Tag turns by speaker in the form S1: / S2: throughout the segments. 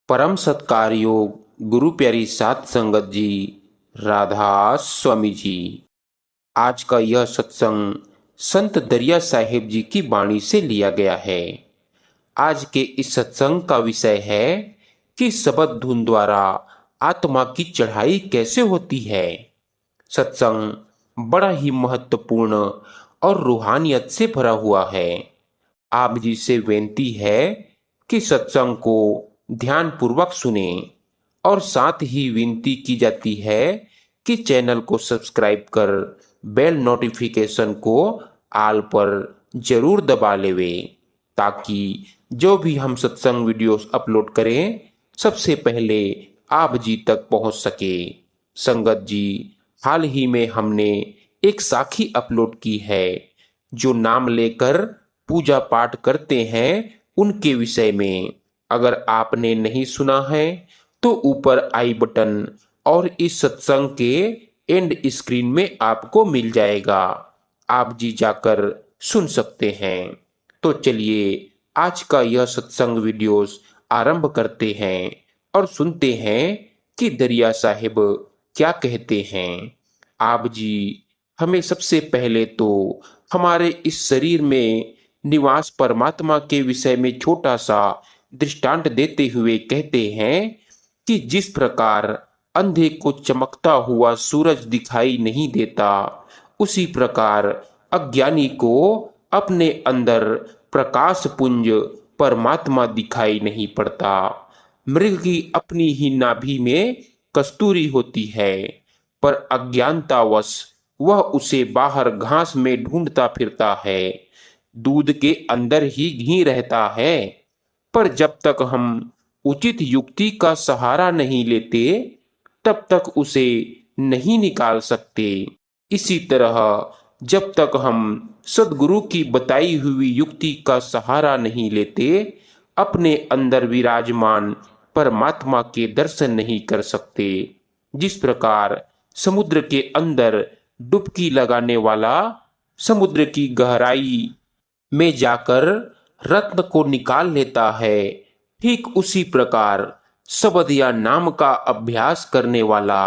S1: परम सत्कार योग गुरु प्यारी सात संगत जी, राधा स्वामी जी। आज का यह सत्संग संत दरिया साहिब जी की वाणी से लिया गया है। आज के इस सत्संग का विषय है कि शबद धुन द्वारा आत्मा की चढ़ाई कैसे होती है। सत्संग बड़ा ही महत्वपूर्ण और रूहानियत से भरा हुआ है। आप जी से बेनती है कि सत्संग को ध्यान पूर्वक सुने और साथ ही विनती की जाती है कि चैनल को सब्सक्राइब कर बेल नोटिफिकेशन को आल पर जरूर दबा लेवे, ताकि जो भी हम सत्संग वीडियोस अपलोड करें सबसे पहले आप जी तक पहुंच सके। संगत जी, हाल ही में हमने एक साखी अपलोड की है जो नाम लेकर पूजा पाठ करते हैं उनके विषय में। अगर आपने नहीं सुना है तो ऊपर आई बटन और इस सत्संग के एंड स्क्रीन में आपको मिल जाएगा, आप जी जाकर सुन सकते हैं। तो चलिए आज का यह सत्संग वीडियोस आरंभ करते हैं और सुनते हैं कि दरिया साहिब क्या कहते हैं। आप जी हमें सबसे पहले तो हमारे इस शरीर में निवास परमात्मा के विषय में छोटा सा दृष्टांत देते हुए कहते हैं कि जिस प्रकार अंधे को चमकता हुआ सूरज दिखाई नहीं देता, उसी प्रकार अज्ञानी को अपने अंदर प्रकाश पुंज परमात्मा दिखाई नहीं पड़ता। मृग की अपनी ही नाभि में कस्तूरी होती है, पर अज्ञानतावश वह उसे बाहर घास में ढूंढता फिरता है। दूध के अंदर ही घी रहता है, पर जब तक हम उचित युक्ति का सहारा नहीं लेते तब तक उसे नहीं निकाल सकते। इसी तरह जब तक हम सदगुरु की बताई हुई युक्ति का सहारा नहीं लेते, अपने अंदर विराजमान परमात्मा के दर्शन नहीं कर सकते। जिस प्रकार समुद्र के अंदर डुबकी लगाने वाला समुद्र की गहराई में जाकर रत्न को निकाल लेता है, ठीक उसी प्रकार शब्द या नाम का अभ्यास करने वाला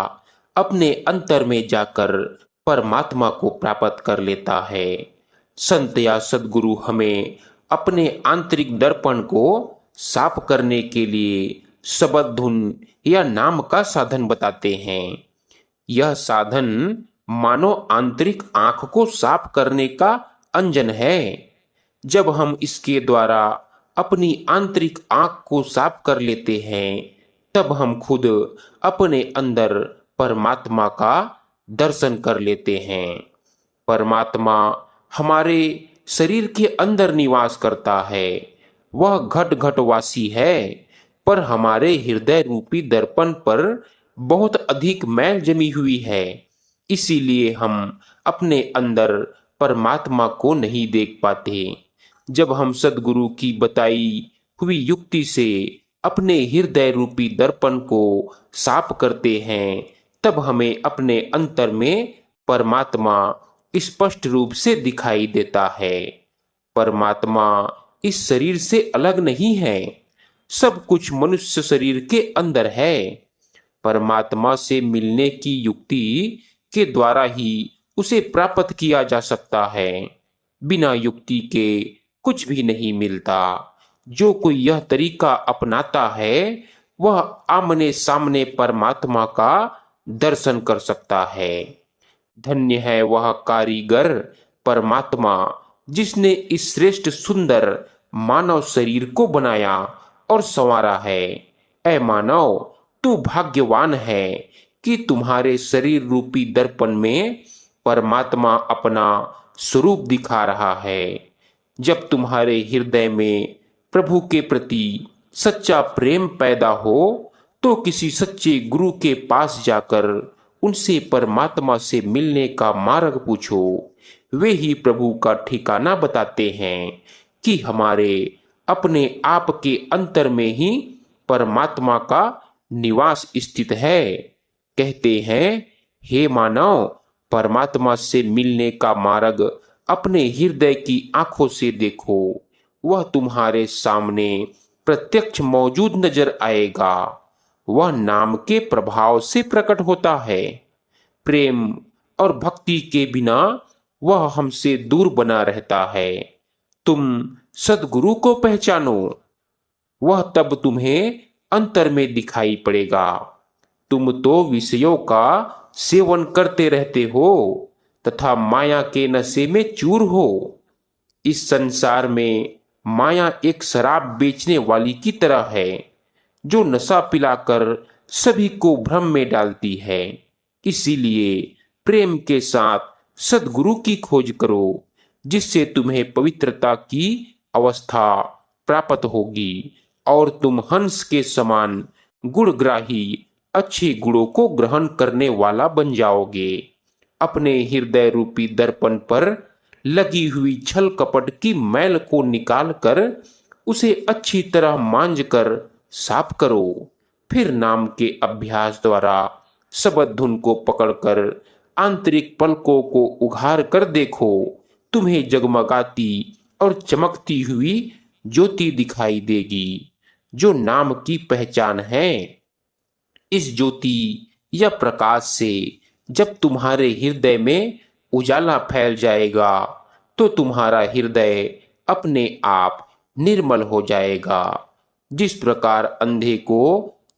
S1: अपने अंतर में जाकर परमात्मा को प्राप्त कर लेता है। संत या सदगुरु हमें अपने आंतरिक दर्पण को साफ करने के लिए शब्द धुन या नाम का साधन बताते हैं। यह साधन मानो आंतरिक आंख को साफ करने का अंजन है। जब हम इसके द्वारा अपनी आंतरिक आंख को साफ कर लेते हैं, तब हम खुद अपने अंदर परमात्मा का दर्शन कर लेते हैं। परमात्मा हमारे शरीर के अंदर निवास करता है। वह घट घटवासी है, पर हमारे हृदय रूपी दर्पण पर बहुत अधिक मैल जमी हुई है। इसीलिए हम अपने अंदर परमात्मा को नहीं देख पाते। जब हम सदगुरु की बताई हुई युक्ति से अपने हृदय रूपी दर्पण को साफ करते हैं, तब हमें अपने अंतर में परमात्मा स्पष्ट रूप से दिखाई देता है। परमात्मा इस शरीर से अलग नहीं है, सब कुछ मनुष्य शरीर के अंदर है। परमात्मा से मिलने की युक्ति के द्वारा ही उसे प्राप्त किया जा सकता है। बिना युक्ति के कुछ भी नहीं मिलता। जो कोई यह तरीका अपनाता है, वह आमने सामने परमात्मा का दर्शन कर सकता है। धन्य है वह कारीगर परमात्मा जिसने इस श्रेष्ठ सुंदर मानव शरीर को बनाया और संवारा है। ऐ मानव, तू भाग्यवान है कि तुम्हारे शरीर रूपी दर्पण में परमात्मा अपना स्वरूप दिखा रहा है। जब तुम्हारे हृदय में प्रभु के प्रति सच्चा प्रेम पैदा हो, तो किसी सच्चे गुरु के पास जाकर उनसे परमात्मा से मिलने का मार्ग पूछो। वे ही प्रभु का ठिकाना बताते हैं कि हमारे अपने आप के अंतर में ही परमात्मा का निवास स्थित है। कहते हैं, हे मानव, परमात्मा से मिलने का मार्ग अपने हृदय की आंखों से देखो। वह तुम्हारे सामने प्रत्यक्ष मौजूद नजर आएगा। वह नाम के प्रभाव से प्रकट होता है। प्रेम और भक्ति के बिना वह हमसे दूर बना रहता है। तुम सद्गुरु को पहचानो, वह तब तुम्हें अंतर में दिखाई पड़ेगा। तुम तो विषयों का सेवन करते रहते हो तथा माया के नशे में चूर हो। इस संसार में माया एक शराब बेचने वाली की तरह है, जो नशा पिलाकर सभी को भ्रम में डालती है। इसीलिए प्रेम के साथ सद्गुरु की खोज करो, जिससे तुम्हें पवित्रता की अवस्था प्राप्त होगी और तुम हंस के समान गुणग्राही अच्छे गुणों को ग्रहण करने वाला बन जाओगे। अपने हृदय रूपी दर्पण पर लगी हुई छल कपट की मैल को निकालकर उसे अच्छी तरह मांझ कर साफ करो। फिर नाम के अभ्यास द्वारा शब्द धुन को पकड़कर आंतरिक पलकों को उघार कर देखो। तुम्हें जगमगाती और चमकती हुई ज्योति दिखाई देगी, जो नाम की पहचान है। इस ज्योति या प्रकाश से जब तुम्हारे हृदय में उजाला फैल जाएगा तो तुम्हारा हृदय अपने आप निर्मल हो जाएगा। जिस प्रकार अंधे को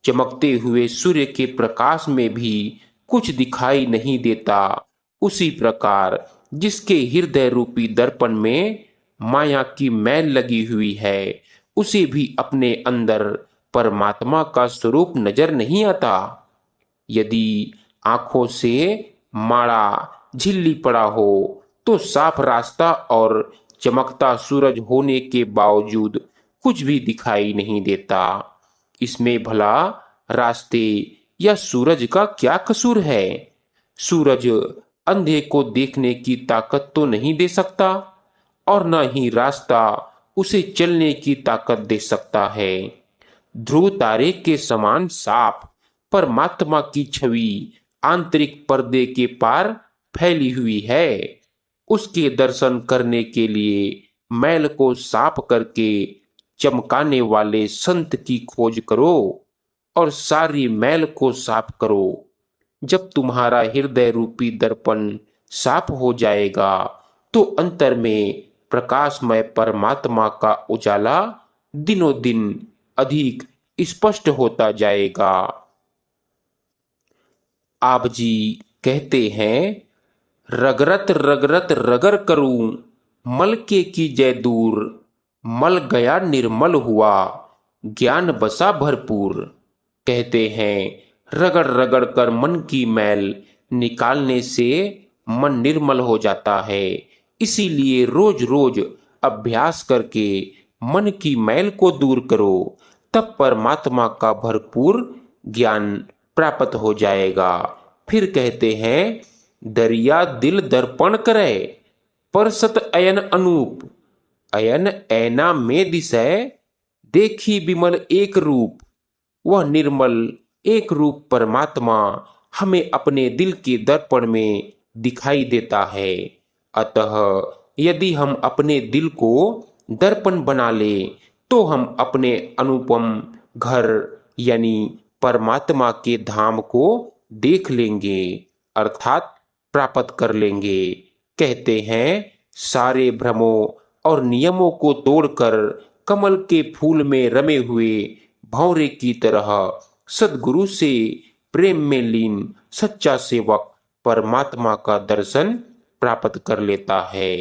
S1: चमकते हुए सूर्य के प्रकाश में भी कुछ दिखाई नहीं देता, उसी प्रकार जिसके हृदय रूपी दर्पण में माया की मैल लगी हुई है, उसे भी अपने अंदर परमात्मा का स्वरूप नजर नहीं आता। यदि आंखों से माड़ा झिल्ली पड़ा हो तो साफ रास्ता और चमकता सूरज होने के बावजूद कुछ भी दिखाई नहीं देता। इसमें भला रास्ते या सूरज का क्या कसूर है? सूरज अंधे को देखने की ताकत तो नहीं दे सकता और न ही रास्ता उसे चलने की ताकत दे सकता है। ध्रुव तारे के समान साफ परमात्मा की छवि आंतरिक पर्दे के पार फैली हुई है। उसके दर्शन करने के लिए मैल को साफ करके चमकाने वाले संत की खोज करो और सारी मैल को साफ करो। जब तुम्हारा हृदय रूपी दर्पण साफ हो जाएगा तो अंतर में प्रकाशमय परमात्मा का उजाला दिनों दिन अधिक स्पष्ट होता जाएगा। आप जी कहते हैं, रगरत रगरत रगर करूं मल के की जय दूर, मल गया निर्मल हुआ ज्ञान बसा भरपूर। कहते हैं, रगड़ रगड़ कर मन की मैल निकालने से मन निर्मल हो जाता है। इसीलिए रोज रोज अभ्यास करके मन की मैल को दूर करो, तब परमात्मा का भरपूर ज्ञान प्राप्त हो जाएगा। फिर कहते हैं, दरिया दिल दर्पण करे परसत अयन अनूप, अयन ऐना में दिशय देखी विमल एक रूप। वह निर्मल एक रूप परमात्मा हमें अपने दिल के दर्पण में दिखाई देता है। अतः यदि हम अपने दिल को दर्पण बना ले तो हम अपने अनुपम घर यानी परमात्मा के धाम को देख लेंगे, अर्थात प्राप्त कर लेंगे। कहते हैं, सारे भ्रमों और नियमों को तोड़कर कमल के फूल में रमे हुए भंवरे की तरह सद्गुरु से प्रेम में लीन सच्चा सेवक परमात्मा का दर्शन प्राप्त कर लेता है।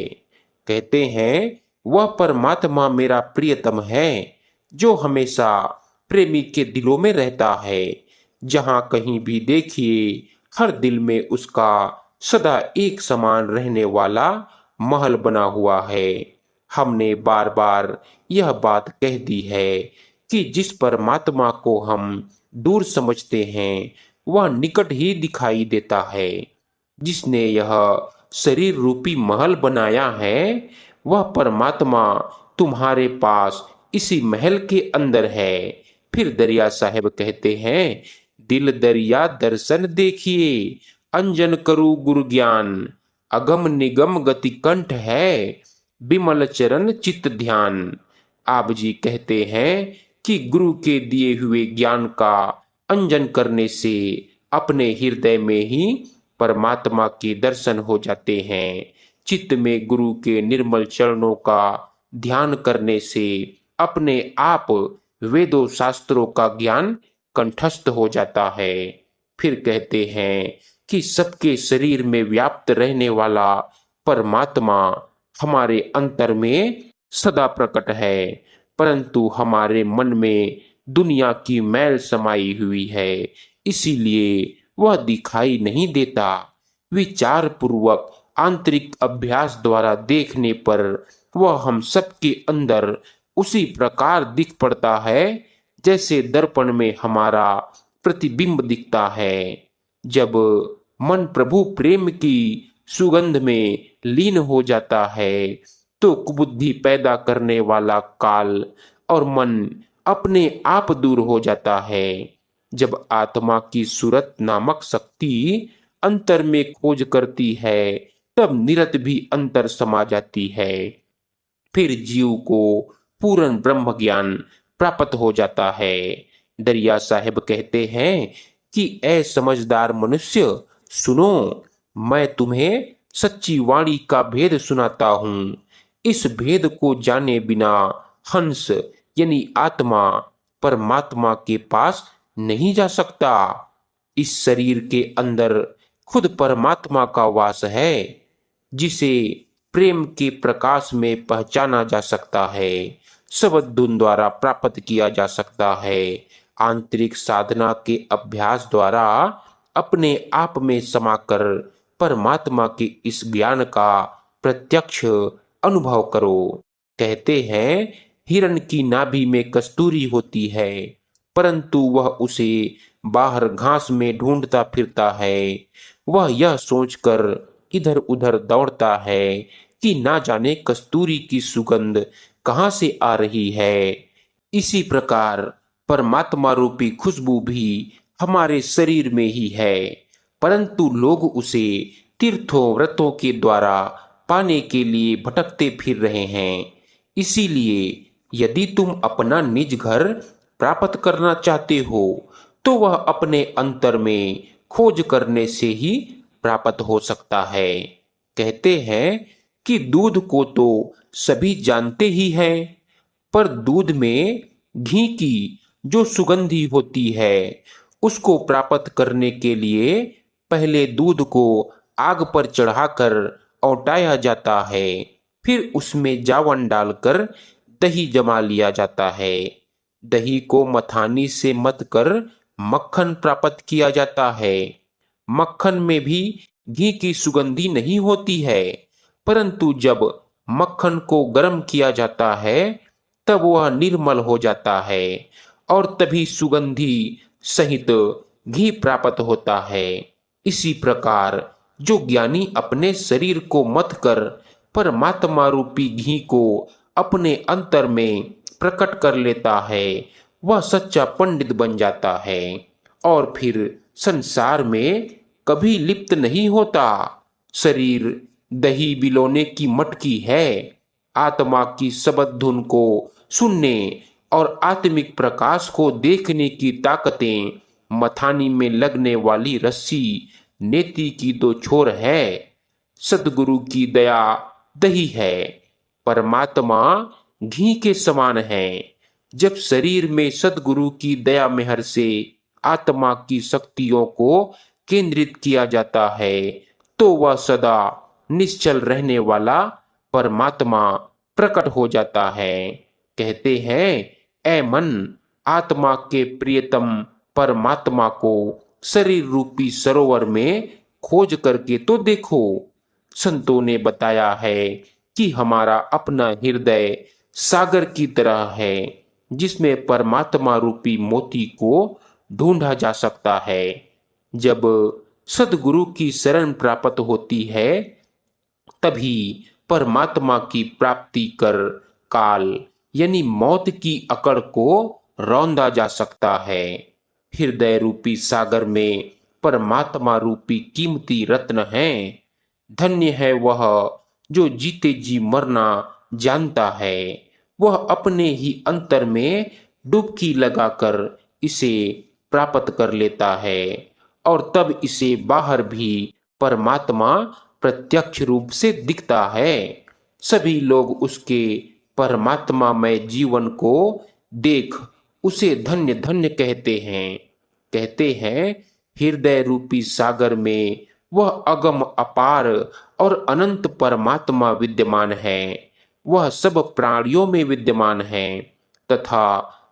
S1: कहते हैं, वह परमात्मा मेरा प्रियतम है, जो हमेशा प्रेमी के दिलों में रहता है। जहां कहीं भी देखिए, हर दिल में उसका सदा एक समान रहने वाला महल बना हुआ है। हमने बार बार यह बात कह दी है कि जिस परमात्मा को हम दूर समझते हैं, वह निकट ही दिखाई देता है। जिसने यह शरीर रूपी महल बनाया है, वह परमात्मा तुम्हारे पास इसी महल के अंदर है। फिर दरिया साहब कहते हैं, दिल दरिया दर्शन देखिए अंजन करु गुरु ज्ञान, अगम निगम गति कंठ है विमल चरण चित्त ध्यान। आप जी कहते हैं, कि गुरु के दिए हुए ज्ञान का अंजन करने से अपने हृदय में ही परमात्मा के दर्शन हो जाते हैं। चित्त में गुरु के निर्मल चरणों का ध्यान करने से अपने आप वेदों शास्त्रों का ज्ञान कंठस्थ हो जाता है। फिर कहते हैं कि सबके शरीर में व्याप्त रहने वाला परमात्मा हमारे अंतर में सदा प्रकट है, परंतु हमारे मन में दुनिया की मैल समाई हुई है, इसीलिए वह दिखाई नहीं देता। विचार पूर्वक आंतरिक अभ्यास द्वारा देखने पर वह हम सबके अंदर उसी प्रकार दिख पड़ता है जैसे दर्पण में हमारा प्रतिबिंब दिखता है। जब मन प्रभु प्रेम की सुगंध में लीन हो जाता है तो कुबुद्धि पैदा करने वाला काल और मन अपने आप दूर हो जाता है। जब आत्मा की सूरत नामक शक्ति अंतर में खोज करती है तब निरत भी अंतर समा जाती है। फिर जीव को पूर्ण ब्रह्म ज्ञान प्राप्त हो जाता है। दरिया साहेब कहते हैं कि ऐ समझदार मनुष्य सुनो, मैं तुम्हें सच्ची वाणी का भेद सुनाता हूँ। इस भेद को जाने बिना हंस यानी आत्मा परमात्मा के पास नहीं जा सकता। इस शरीर के अंदर खुद परमात्मा का वास है, जिसे प्रेम के प्रकाश में पहचाना जा सकता है, शब्द धुन द्वारा प्राप्त किया जा सकता है, आंतरिक साधना के अभ्यास द्वारा अपने आप में समाकर परमात्मा के इस ज्ञान का प्रत्यक्ष अनुभव करो। कहते हैं हिरण की नाभि में कस्तूरी होती है, परंतु वह उसे बाहर घास में ढूंढता फिरता है। वह यह सोचकर इधर उधर दौड़ता है कि ना जाने कस्तूरी की सुगंध कहाँ से आ रही है। इसी प्रकार परमात्मा रूपी खुशबू भी हमारे शरीर में ही है, परंतु लोग उसे तीर्थों व्रतों के द्वारा पाने के लिए भटकते फिर रहे हैं। इसीलिए यदि तुम अपना निज घर प्राप्त करना चाहते हो तो वह अपने अंतर में खोज करने से ही प्राप्त हो सकता है। कहते हैं कि दूध को तो सभी जानते ही हैं, पर दूध में घी की जो सुगंधी होती है उसको प्राप्त करने के लिए पहले दूध को आग पर चढ़ाकर औटाया जाता है, फिर उसमें जावन डालकर दही जमा लिया जाता है। दही को मथानी से मथ कर मक्खन प्राप्त किया जाता है। मक्खन में भी घी की सुगंधी नहीं होती है, परंतु जब मक्खन को गर्म किया जाता है तब वह निर्मल हो जाता है और तभी सुगंधी सहित घी प्राप्त होता है। इसी प्रकार जो ज्ञानी अपने शरीर को मथ कर परमात्मा रूपी घी को अपने अंतर में प्रकट कर लेता है वह सच्चा पंडित बन जाता है और फिर संसार में कभी लिप्त नहीं होता। शरीर दही बिलोने की मटकी है। आत्मा की शब्द धुन को सुनने और आत्मिक प्रकाश को देखने की ताकतें मथानी में लगने वाली रस्सी नेति की दो छोर है। सदगुरु की दया दही है, परमात्मा घी के समान है। जब शरीर में सदगुरु की दया मेहर से आत्मा की शक्तियों को केंद्रित किया जाता है तो वह सदा निश्चल रहने वाला परमात्मा प्रकट हो जाता है। कहते हैं ऐ मन, आत्मा के प्रियतम परमात्मा को शरीर रूपी सरोवर में खोज करके तो देखो। संतों ने बताया है कि हमारा अपना हृदय सागर की तरह है जिसमें परमात्मा रूपी मोती को ढूंढा जा सकता है। जब सदगुरु की शरण प्राप्त होती है तभी परमात्मा की प्राप्ति कर काल यानी मौत की अकड़ को रौंदा जा सकता है। हृदय रूपी सागर में परमात्मा रूपी कीमती रत्न है। धन्य है वह जो जीते जी मरना जानता है। वह अपने ही अंतर में डुबकी लगाकर इसे प्राप्त कर लेता है और तब इसे बाहर भी परमात्मा प्रत्यक्ष रूप से दिखता है। सभी लोग उसके परमात्मामय जीवन को देख उसे धन्य धन्य कहते हैं हृदय रूपी सागर में वह अगम अपार और अनंत परमात्मा विद्यमान है। वह सब प्राणियों में विद्यमान है तथा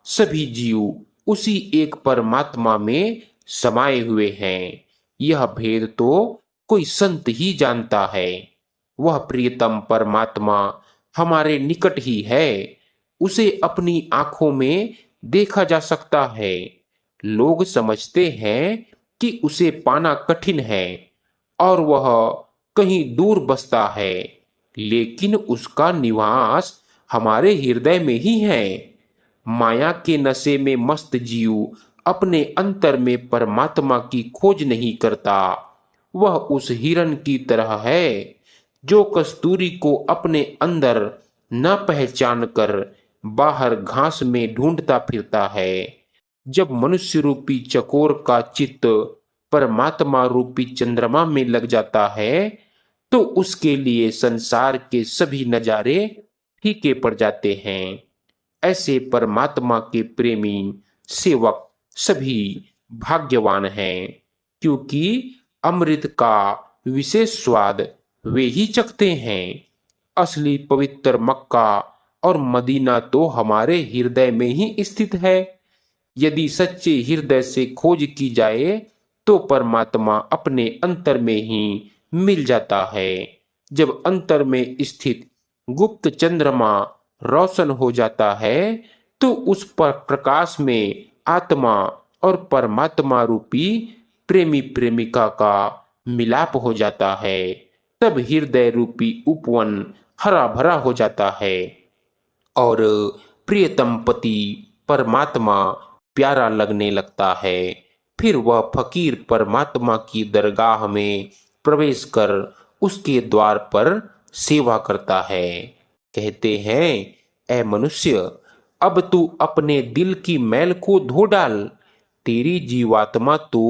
S1: सभी जीव उसी एक परमात्मा में समाये हुए हैं। यह भेद तो कोई संत ही जानता है। वह प्रियतम परमात्मा हमारे निकट ही है। उसे अपनी आंखों में देखा जा सकता है। लोग समझते हैं कि उसे पाना कठिन है और वह कहीं दूर बसता है, लेकिन उसका निवास हमारे हृदय में ही है। माया के नशे में मस्त जीव अपने अंतर में परमात्मा की खोज नहीं करता। वह उस हिरण की तरह है जो कस्तूरी को अपने अंदर न पहचान कर बाहर घास में ढूंढता फिरता है। जब मनुष्य रूपी चकोर का चित्त परमात्मा रूपी चंद्रमा में लग जाता है तो उसके लिए संसार के सभी नजारे फीके पड़ जाते हैं। ऐसे परमात्मा के प्रेमी सेवक सभी भाग्यवान हैं, क्योंकि अमृत का विशेष स्वाद वे ही चखते हैं। असली पवित्र मक्का और मदीना तो हमारे हृदय में ही स्थित है। यदि सच्चे हृदय से खोज की जाए तो परमात्मा अपने अंतर में ही मिल जाता है। जब अंतर में स्थित गुप्त चंद्रमा रोशन हो जाता है तो उस पर प्रकाश में आत्मा और परमात्मा रूपी प्रेमी प्रेमिका का मिलाप हो जाता है। तब हृदय रूपी उपवन हरा भरा हो जाता है और प्रियतम पति परमात्मा प्यारा लगने लगता है। फिर वह फकीर परमात्मा की दरगाह में प्रवेश कर उसके द्वार पर सेवा करता है। कहते हैं, ऐ मनुष्य, अब तू अपने दिल की मैल को धो डाल। तेरी जीवात्मा तो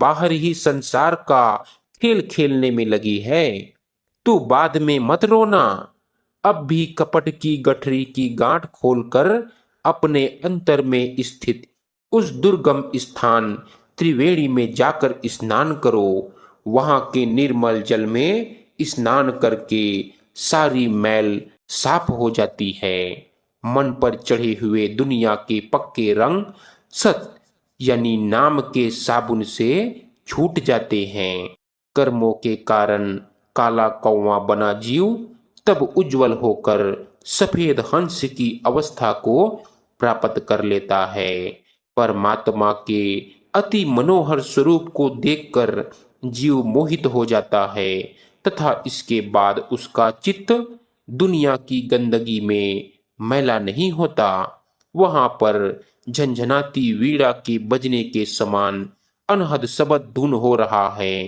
S1: बाहर ही संसार का खेल खेलने में लगी है। तू बाद में मत रोना। अब भी कपट की गठरी की गांठ खोलकर अपने अंतर में स्थित उस दुर्गम स्थान त्रिवेणी में जाकर स्नान करो। वहां के निर्मल जल में स्नान करके सारी मैल साफ हो जाती है। मन पर चढ़े हुए दुनिया के पक्के रंग सत यानी नाम के साबुन से छूट जाते हैं। कर्मों के कारण काला कौवा बना जीव तब उज्जवल होकर सफेद हंस की अवस्था को प्राप्त कर लेता है। परमात्मा के अति मनोहर स्वरूप को देखकर जीव मोहित हो जाता है तथा इसके बाद उसका चित्त दुनिया की गंदगी में मैला नहीं होता। वहां पर झंझनाती वीणा के बजने के समान अनहद शब्द धुन हो रहा है।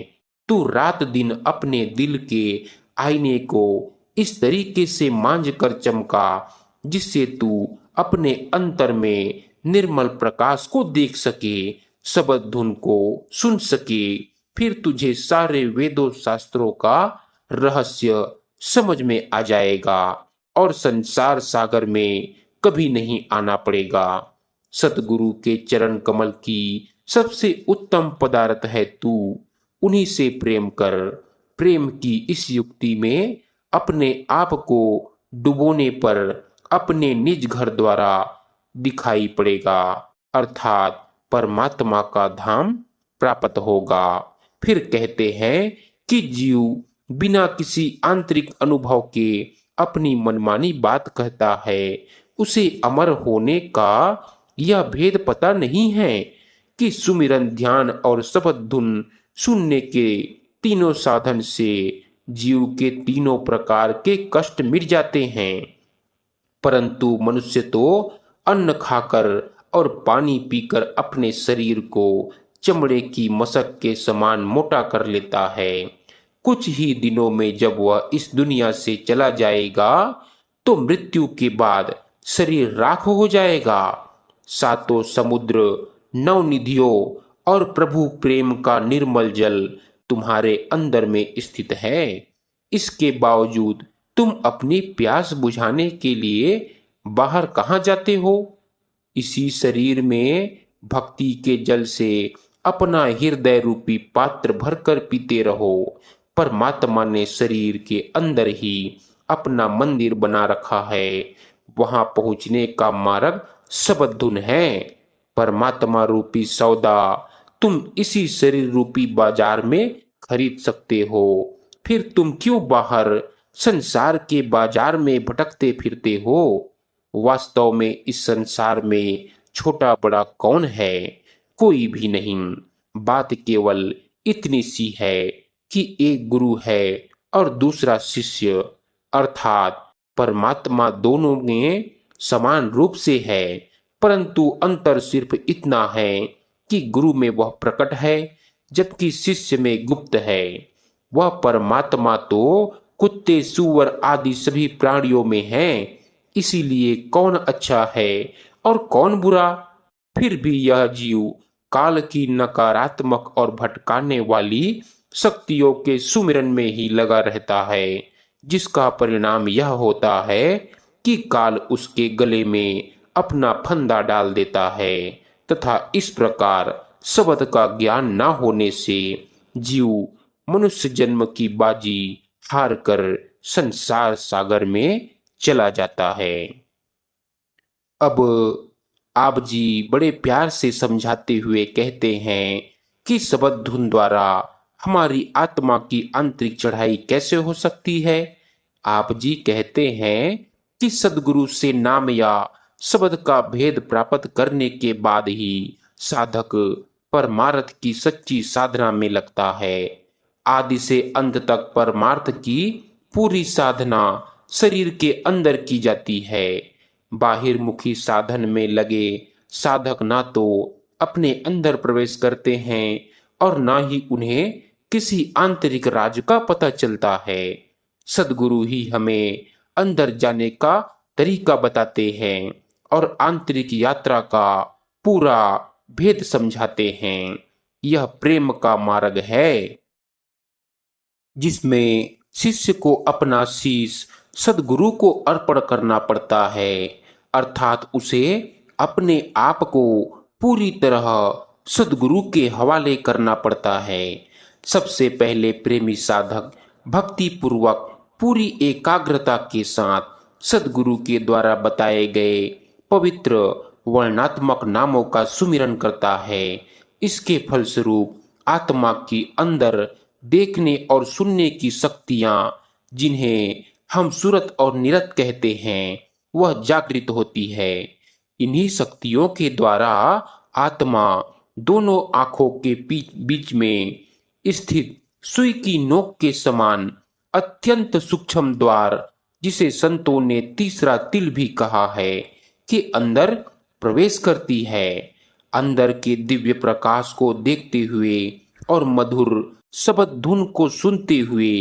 S1: तू रात दिन अपने दिल के आईने को इस तरीके से मांझ कर चमका जिससे तू अपने अंतर में निर्मल प्रकाश को देख सके, शब्द धुन को सुन सके। फिर तुझे सारे वेदों शास्त्रों का रहस्य समझ में आ जाएगा और संसार सागर में कभी नहीं आना पड़ेगा। सतगुरु के चरण कमल की सबसे उत्तम पदार्थ है तू। उन्हीं से प्रेम कर। प्रेम की इस युक्ति में अपने आप को डुबोने पर अपने निज घर द्वारा दिखाई पड़ेगा, अर्थात परमात्मा का धाम प्राप्त होगा। फिर कहते हैं कि जीव बिना किसी आंतरिक अनुभव के अपनी मनमानी बात कहता है। उसे अमर होने का यह भेद पता नहीं है कि सुमिरन, ध्यान और शब्द धुन सुनने के तीनों साधन से जीव के तीनों प्रकार के कष्ट मिट जाते हैं। परंतु मनुष्य तो अन्न खाकर और पानी पीकर अपने शरीर को चमड़े की मशक के समान मोटा कर लेता है। कुछ ही दिनों में जब वह इस दुनिया से चला जाएगा तो मृत्यु के बाद शरीर राख हो जाएगा। सातों समुद्र, नवनिधियों और प्रभु प्रेम का निर्मल जल तुम्हारे अंदर में स्थित है। इसके बावजूद तुम अपनी प्यास बुझाने के लिए बाहर कहाँ जाते हो? इसी शरीर में भक्ति के जल से अपना हृदय रूपी पात्र भरकर पीते रहो। परमात्मा ने शरीर के अंदर ही अपना मंदिर बना रखा है। वहां पहुंचने का मार्ग शबद धुन है। परमात्मा रूपी सौदा तुम इसी शरीर रूपी बाजार में खरीद सकते हो। फिर तुम क्यों बाहर संसार के बाजार में भटकते फिरते हो? वास्तव में इस संसार में छोटा बड़ा कौन है? कोई भी नहीं। बात केवल इतनी सी है कि एक गुरु है और दूसरा शिष्य, अर्थात परमात्मा दोनों में समान रूप से है, परंतु अंतर सिर्फ इतना है कि गुरु में वह प्रकट है जबकि शिष्य में गुप्त है। वह परमात्मा तो कुत्ते, सूअर आदि सभी प्राणियों में है। इसीलिए कौन अच्छा है और कौन बुरा? फिर भी यह जीव काल की नकारात्मक और भटकाने वाली शक्तियों के सुमिरन में ही लगा रहता है, जिसका परिणाम यह होता है कि काल उसके गले में अपना फंदा डाल देता है तथा इस प्रकार शब्द का ज्ञान न होने से जीव मनुष्य जन्म की बाजी हार कर संसार सागर में चला जाता है। अब आप जी बड़े प्यार से समझाते हुए कहते हैं कि शबद धुन द्वारा हमारी आत्मा की आंतरिक चढ़ाई कैसे हो सकती है। आप जी कहते हैं कि सदगुरु से नाम या शब्द का भेद प्राप्त करने के बाद ही साधक परमार्थ की सच्ची साधना में लगता है। आदि से अंत तक परमार्थ की पूरी साधना शरीर के अंदर की जाती है। बाहिर्मुखी साधन में लगे साधक ना तो अपने अंदर प्रवेश करते हैं और ना ही उन्हें किसी आंतरिक राज का पता चलता है। सदगुरु ही हमें अंदर जाने का तरीका बताते हैं और आंतरिक यात्रा का पूरा भेद समझाते हैं। यह प्रेम का मार्ग है जिसमें शिष्य को अपना शीश सदगुरु को अर्पण करना पड़ता है, अर्थात उसे अपने आप को पूरी तरह सदगुरु के हवाले करना पड़ता है। सबसे पहले प्रेमी साधक भक्ति पूर्वक पूरी एकाग्रता के साथ सदगुरु के द्वारा बताए गए पवित्र वर्णात्मक नामों का सुमिरन करता है। इसके फलस्वरूप आत्मा की अंदर देखने और सुनने की शक्तियां, जिन्हें हम सूरत और निरत कहते हैं, वह जागृत होती है। इन्हीं शक्तियों के द्वारा आत्मा दोनों आंखों के बीच में स्थित सुई की नोक के समान अत्यंत सूक्ष्म द्वार, जिसे संतों ने तीसरा तिल भी कहा है, कि अंदर प्रवेश करती है। अंदर के दिव्य प्रकाश को देखते हुए और मधुर शब्द धुन को सुनते हुए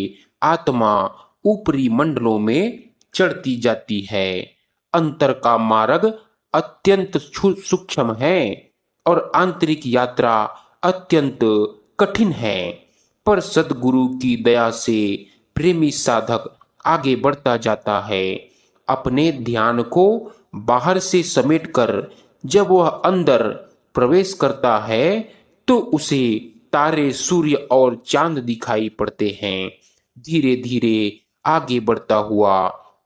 S1: आत्मा ऊपरी मंडलों में चढ़ती जाती है। अंतर का मार्ग अत्यंत सूक्ष्म है और आंतरिक यात्रा अत्यंत कठिन है, पर सद्गुरु की दया से प्रेमी साधक आगे बढ़ता जाता है। अपने ध्यान को बाहर से समेटकर जब वह अंदर प्रवेश करता है तो उसे तारे, सूर्य और चांद दिखाई पड़ते हैं। धीरे धीरे आगे बढ़ता हुआ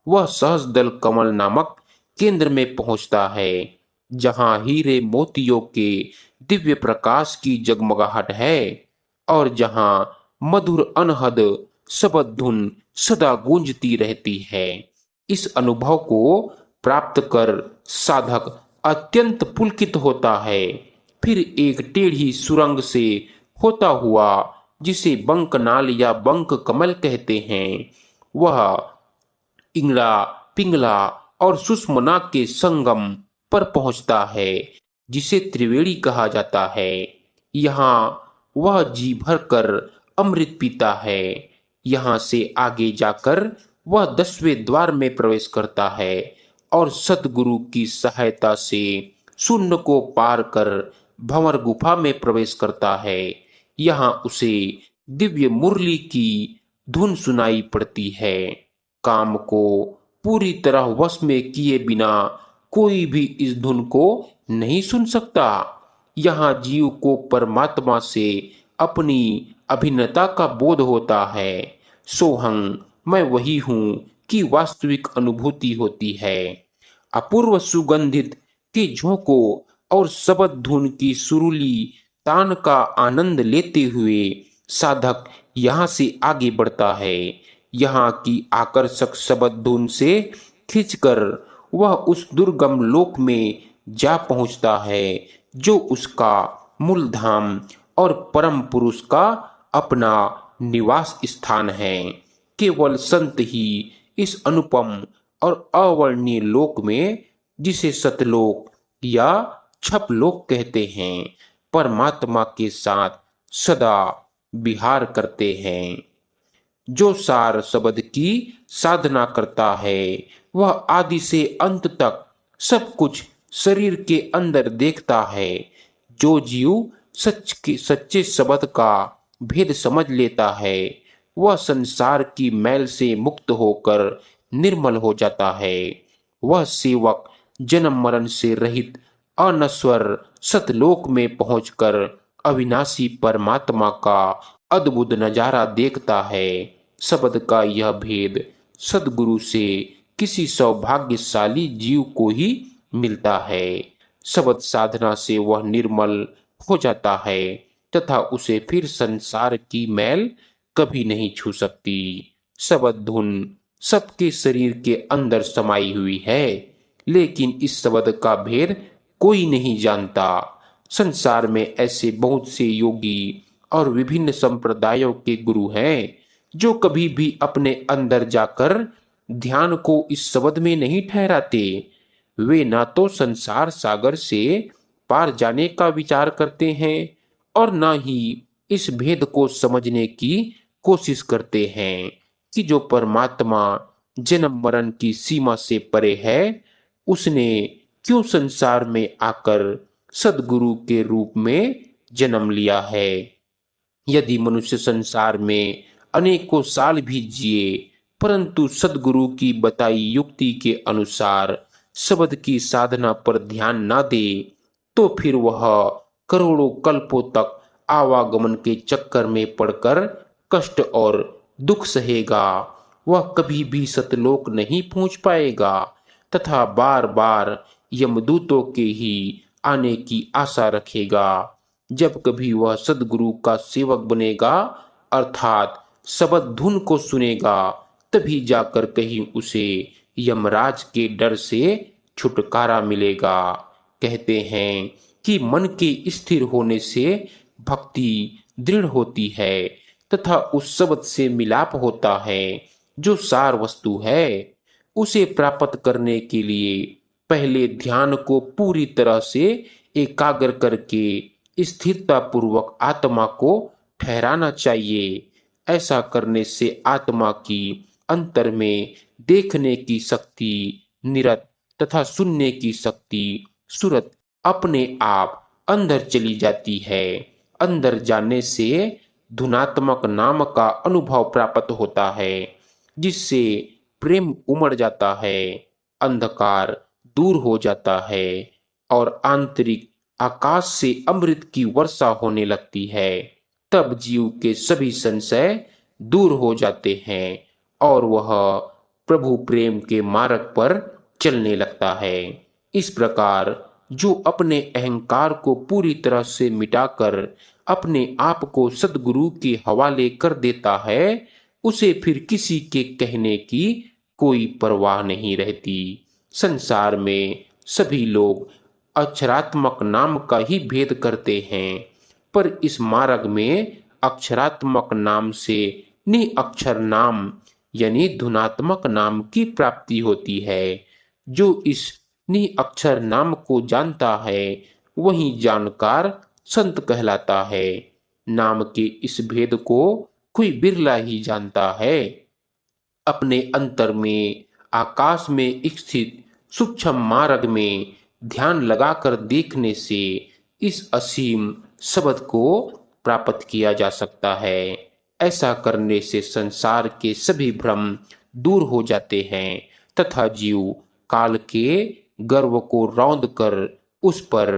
S1: वह सहस्रदल कमल नामक केंद्र में पहुंचता है, जहां हीरे मोतियों के दिव्य प्रकाश की जगमगाहट है और जहां मधुर अनहद शब्द धुन सदा गूंजती रहती है। इस अनुभव को प्राप्त कर साधक अत्यंत पुलकित होता है। फिर एक टेढ़ी सुरंग से होता हुआ, जिसे बंकनाल या बंक कमल कहते हैं, वह इंगला, पिंगला और सुषमना के संगम पर पहुंचता है, जिसे त्रिवेणी कहा जाता है। यहाँ वह जी भरकर अमृत पीता है। यहाँ से आगे जाकर वह 10वें द्वार में प्रवेश करता है और सतगुरु की सहायता से शून्य को पार कर भंवर गुफा में प्रवेश करता है। यहाँ उसे दिव्य मुरली की धुन सुनाई पड़ती है। काम को पूरी तरह वश में किए बिना कोई भी इस धुन को नहीं सुन सकता। यहाँ जीव को परमात्मा से अपनी अभिन्नता का बोध होता है। सोहं मैं वही हूँ की वास्तविक अनुभूति होती है। अपूर्व सुगंधित के झोंकों और शब्द धुन की सुरीली तान का आनंद लेते हुए साधक यहाँ से आगे बढ़ता है। यहाँ की आकर्षक शब्द धुन से खींचकर वह उस दुर्गम लोक में जा पहुंचता है जो उसका मूल धाम और परम पुरुष का अपना निवास स्थान है। केवल संत ही इस अनुपम और अवर्णनीय लोक में, जिसे सतलोक या छपलोक कहते हैं, परमात्मा के साथ सदा विहार करते हैं। जो सार शब्द की साधना करता है वह आदि से अंत तक सब कुछ शरीर के अंदर देखता है। जो जीव सच्चे शब्द का भेद समझ लेता है वह संसार की मैल से मुक्त होकर निर्मल हो जाता है। वह सेवक जन्म मरण से रहित अनश्वर सतलोक में पहुंचकर अविनाशी परमात्मा का अद्भुत नजारा देखता है। शब्द का यह भेद सद्गुरु से किसी सौभाग्यशाली जीव को ही मिलता है। शब्द साधना से वह निर्मल हो जाता है तथा उसे फिर संसार की मैल कभी नहीं छू सकती। शब्द धुन सबके शरीर के अंदर समाई हुई है, लेकिन इस शब्द का भेद कोई नहीं जानता। संसार में ऐसे बहुत से योगी और विभिन्न संप्रदायों के गुरु हैं जो कभी भी अपने अंदर जाकर ध्यान को इस शब्द में नहीं ठहराते। वे ना तो संसार सागर से पार जाने का विचार करते हैं और ना ही इस भेद को समझने की कोशिश करते हैं कि जो परमात्मा जन्म मरण की सीमा से परे है उसने क्यों संसार में आकर सद्गुरु के रूप में जन्म लिया है। यदि मनुष्य संसार में अनेकों साल भी जिए परंतु सद्गुरु की बताई युक्ति के अनुसार शब्द की साधना पर ध्यान ना दे तो फिर वह करोड़ों कल्पों तक आवागमन के चक्कर में पड़कर कष्ट और दुख सहेगा। वह कभी भी सतलोक नहीं पहुंच पाएगा तथा बार बार यमदूतों के ही आने की आशा रखेगा। जब कभी वह सद्गुरु का सेवक बनेगा अर्थात शब्द धुन को सुनेगा तभी जाकर कहीं उसे यमराज के डर से छुटकारा मिलेगा। कहते हैं कि मन के स्थिर होने से भक्ति दृढ़ होती है तथा उस शब्द से मिलाप होता है जो सार वस्तु है। उसे प्राप्त करने के लिए पहले ध्यान को पूरी तरह से एकाग्र करके स्थिरता पूर्वक आत्मा को ठहराना चाहिए। ऐसा करने से आत्मा की अंतर में देखने की शक्ति निरत तथा सुनने की शक्ति सुरत अपने आप अंदर चली जाती है। अंदर जाने से धुनात्मक नाम का अनुभव प्राप्त होता है जिससे प्रेम उमड़ जाता है, अंधकार दूर हो जाता है और आंतरिक आकाश से अमृत की वर्षा होने लगती है। तब जीव के सभी संशय दूर हो जाते हैं और वह प्रभु प्रेम के मार्ग पर चलने लगता है। इस प्रकार जो अपने अहंकार को पूरी तरह से मिटाकर अपने आप को सद्गुरु के हवाले कर देता है उसे फिर किसी के कहने की कोई परवाह नहीं रहती। संसार में सभी लोग अक्षरात्मक नाम का ही भेद करते हैं पर इस मार्ग में अक्षरात्मक नाम से निअक्षर नाम यानी धुनात्मक नाम की प्राप्ति होती है। जो इस निअक्षर नाम को जानता है वही जानकार संत कहलाता है। नाम के इस भेद को कोई बिरला ही जानता है। अपने अंतर में आकाश में स्थित सूक्ष्म मार्ग में ध्यान लगाकर देखने से इस असीम शब्द को प्राप्त किया जा सकता है। ऐसा करने से संसार के सभी भ्रम दूर हो जाते हैं तथा जीव काल के गर्व को रौंद कर उस पर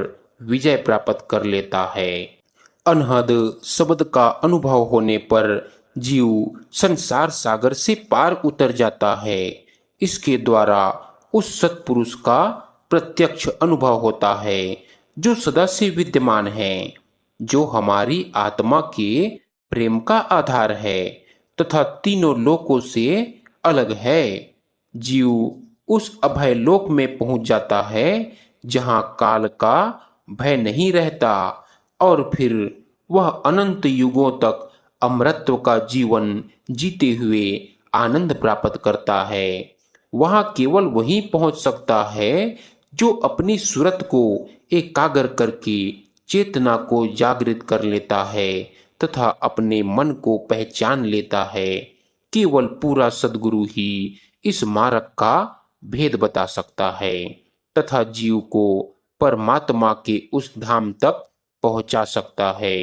S1: विजय प्राप्त कर लेता है। अनहद शब्द का अनुभव होने पर जीव संसार सागर से पार उतर जाता है। इसके द्वारा उस सत्पुरुष का प्रत्यक्ष अनुभव होता है जो सदा से विद्यमान है, जो हमारी आत्मा के प्रेम का आधार है तथा तीनों लोकों से अलग है। जीव उस अभय लोक में पहुंच जाता है जहां काल का भय नहीं रहता और फिर वह अनंत युगों तक अमरत्व का जीवन जीते हुए आनंद प्राप्त करता है। वहां केवल वही पहुंच सकता है जो अपनी सूरत को एकाग्र करके चेतना को जागृत कर लेता है तथा अपने मन को पहचान लेता है। केवल पूरा सद्गुरु ही इस मार्ग का भेद बता सकता है तथा जीव को परमात्मा के उस धाम तक पहुंचा सकता है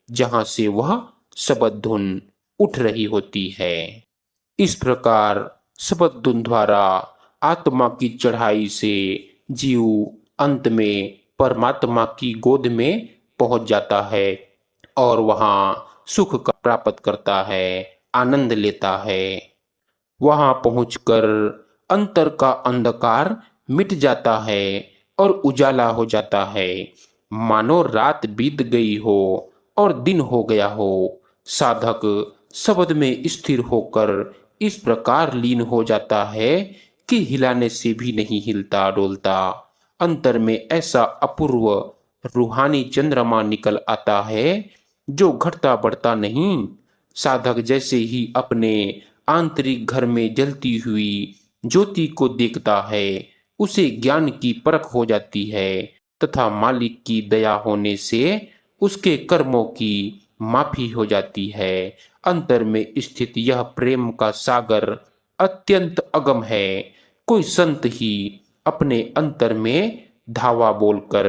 S1: जहां से वह शब्द धुन उठ रही होती है। इस प्रकार शब्द धुन द्वारा आत्मा की चढ़ाई से जीव अंत में परमात्मा की गोद में पहुंच जाता है और वहां सुख का प्राप्त करता है, आनंद लेता है। वहां पहुंचकर अंतर का अंधकार मिट जाता है और उजाला हो जाता है, मानो रात बीत गई हो और दिन हो गया हो। साधक शब्द में स्थिर होकर इस प्रकार लीन हो जाता है कि हिलाने से भी नहीं हिलता डोलता। अंतर में ऐसा अपूर्व रूहानी चंद्रमा निकल आता है जो घटता बढ़ता नहीं। साधक जैसे ही अपने आंतरिक घर में जलती हुई ज्योति को देखता है, उसे ज्ञान की परख हो जाती है तथा मालिक की दया होने से उसके कर्मों की माफी हो जाती है। अंतर में स्थित यह प्रेम का सागर अत्यंत अगम है। कोई संत ही अपने अंतर में धावा बोलकर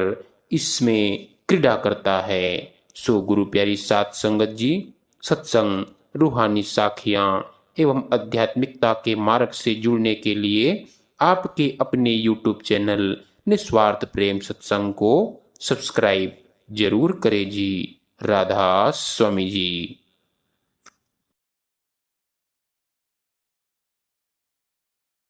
S1: इसमें क्रीड़ा करता है। सो गुरु प्यारी सात संगत जी, सत्संग, रूहानी साखियां एवं आध्यात्मिकता के मार्ग से जुड़ने के लिए आपके अपने YouTube चैनल निस्वार्थ प्रेम सत्संग को सब्सक्राइब जरूर करें जी। राधा स्वामी जी।